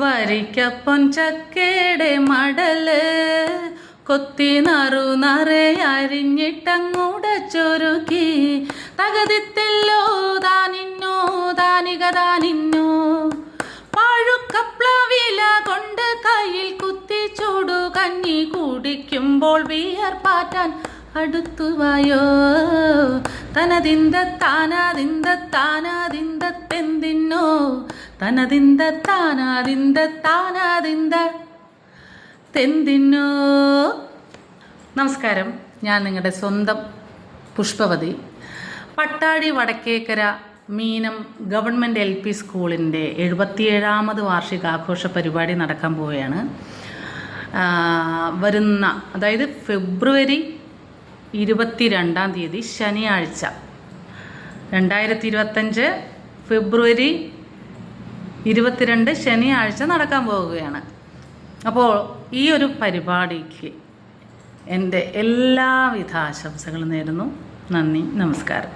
വരിക്കപ്പൊൻ ചക്കയുടെ മടല് കൊത്തി നറുനറെ അരിഞ്ഞിട്ടങ്ങുടച്ചൊരുക്കി തകതിത്തില്ലോ താനിന്നോ താനിക താനിന്നോ പഴുക്കപ്ലവില കൊണ്ട് കയ്യിൽ കുത്തി ചൂടു കഞ്ഞി കുടിക്കുമ്പോൾ വിയർപ്പാറ്റാൻ അടുത്തുവായോ തനതിന്ത താനാതിന്ത താനാതിന്തെന്തിന്നോ തനതിന്ത താനാതിന്ത താനാതിന്ത തെന്തിന്നോ. നമസ്കാരം, ഞാൻ നിങ്ങളുടെ സ്വന്തം പുഷ്പവതി. പട്ടാഴി വടക്കേക്കര മീനം ഗവൺമെൻറ് LP സ്കൂളിൻ്റെ 77ാമത് വാർഷികാഘോഷ പരിപാടി നടക്കാൻ പോവുകയാണ്. വരുന്ന അതായത് ഫെബ്രുവരി 22-ാം തീയതി ശനിയാഴ്ച 2025 ഫെബ്രുവരി 22 ശനിയാഴ്ച നടക്കാൻ പോവുകയാണ്. അപ്പോൾ ഈ ഒരു പരിപാടിക്ക് എൻ്റെ എല്ലാവിധ ആശംസകളും നേരുന്നു. നന്ദി, നമസ്കാരം.